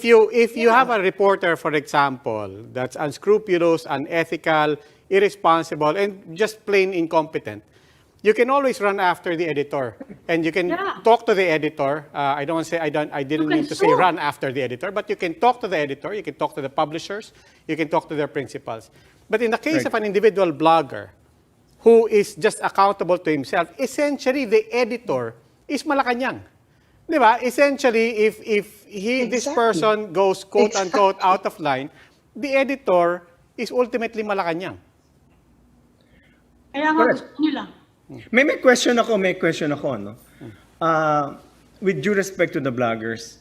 If you have a reporter, for example, that's unscrupulous, unethical, irresponsible, and just plain incompetent, you can always run after the editor, and you can talk to the editor. I don't want to say I didn't mean to say run after the editor, but you can talk to the editor, you can talk to the publishers, you can talk to their principals. But in the case of an individual blogger who is just accountable to himself, essentially the editor is Malacañang. Di ba? Essentially, if this person goes quote-unquote out of line, the editor is ultimately Malacañang. Kaya nga gusto nila. May question ako, no? With due respect to the bloggers,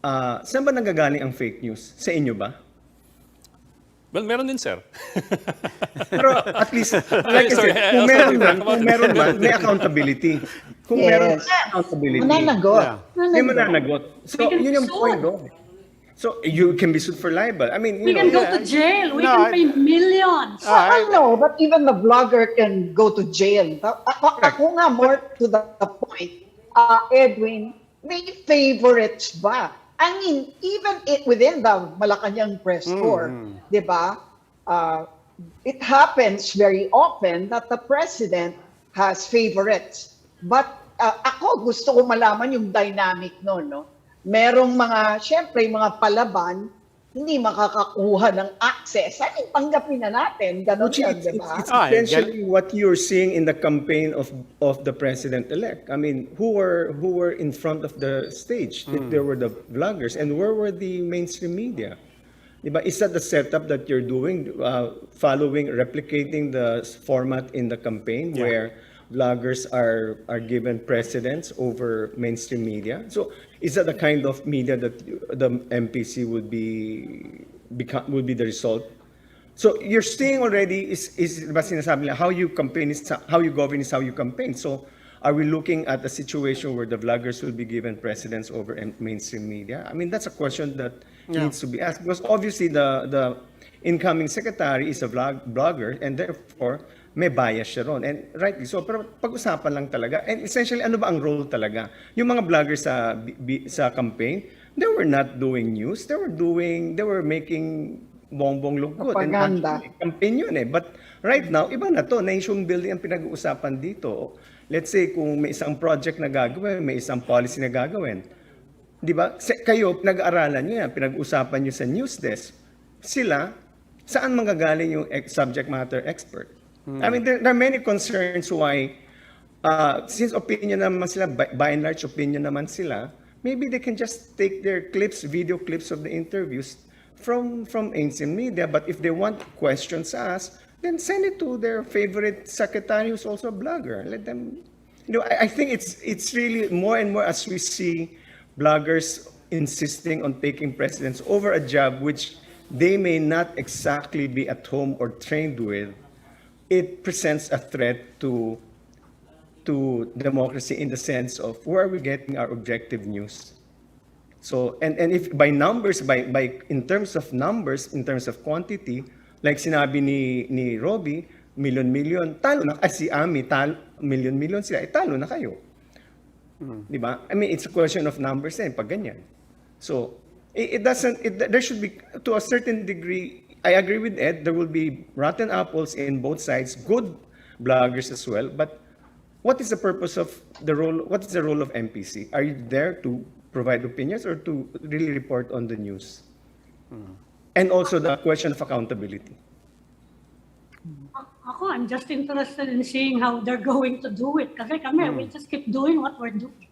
saan ba nanggagaling ang fake news? Sa inyo ba? Well, meron din, sir. Pero at least, like I said, kung meron man, may accountability. Kung meron accountability. Mananagot. May mananagot. So, yun yung point doon. So, you can be sued for libel. I mean, we can go to jail. We can pay millions. I know, but even the blogger can go to jail. Ako nga, more to the point, Edwin, may favorites ba? I mean, even within the Malacañang press corps, di ba? It happens very often that the president has favorites. But ako, gusto ko malaman yung dynamic noon, no? Merong mga, syempre, mga palaban, hindi makakakuha ng access. I mean, tanggapin na natin. Ganun yan, di ba? It's essentially what you're seeing in the campaign of the president-elect. I mean, who were in front of the stage? There were the vloggers. And where were the mainstream media? Diba? Is that the setup that you're doing, replicating the format in the campaign where vloggers are given precedence over mainstream media? So is that the kind of media that the MPC would be the result? So you're seeing already is diba sinasabi nila, how you campaign is how you govern is how you campaign. So are we looking at a situation where the vloggers will be given precedence over mainstream media? I mean, that's a question that needs to be asked, because obviously the incoming secretary is a blogger, and therefore may bias siya ron. And rightly so, pero pag-usapan lang talaga. And essentially, ano ba ang role talaga? Yung mga vloggers sa campaign, they were not doing news. They were making bongbong look good. Propaganda. And campaign yun eh. But right now, iba na to. Nation building ang pinag-uusapan dito. Let's say, kung may isang project na gagawin, may isang policy na gagawin. Di ba? Kayo, pinag-aaralan nyo yan. Pinag-uusapan nyo sa news desk. Sila, saan manggagaling yung subject matter expert? I mean, there are many concerns why, since opinion naman sila, by and large opinion naman sila, maybe they can just take their video clips of the interviews from mainstream media. But if they want questions asked, then send it to their favorite secretary who's also a blogger. Let them, I think it's really more and more as we see bloggers insisting on taking precedence over a job which they may not exactly be at home or trained with. It presents a threat to democracy in the sense of where are we getting our objective news. So and if by numbers, by in terms of numbers, in terms of quantity, like sinabi ni Robbie, million talo na, si Ami million sila, talo na kayo. Di ba? I mean, it's a question of numbers din pag ganyan. So there should be, to a certain degree, I agree with Ed, there will be rotten apples in both sides, good bloggers as well, but what is the purpose of what is the role of MPC? Are you there to provide opinions or to really report on the news? And also the question of accountability. Ako, I'm just interested in seeing how they're going to do it. Kasi kami, we just keep doing what we're doing.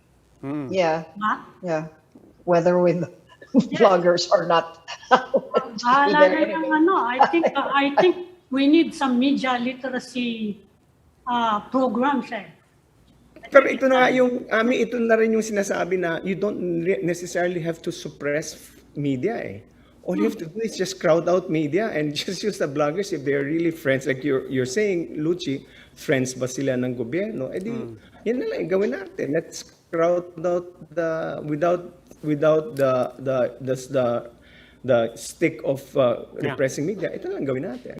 Yeah. Diba? Yeah. Whether with vloggers or not. Bahala na yung ano. I think we need some media literacy programs eh. Pero ito na nga yung, ito na rin yung sinasabi na you don't necessarily have to suppress media eh. All you have to do is just crowd out media and just use the bloggers if they're really friends. Like you're saying, Luchi, friends ba sila ng gobyerno? Eh di, yan na lang, gawin natin. Let's crowd out without the stick of repressing media. Ito na lang gawin natin.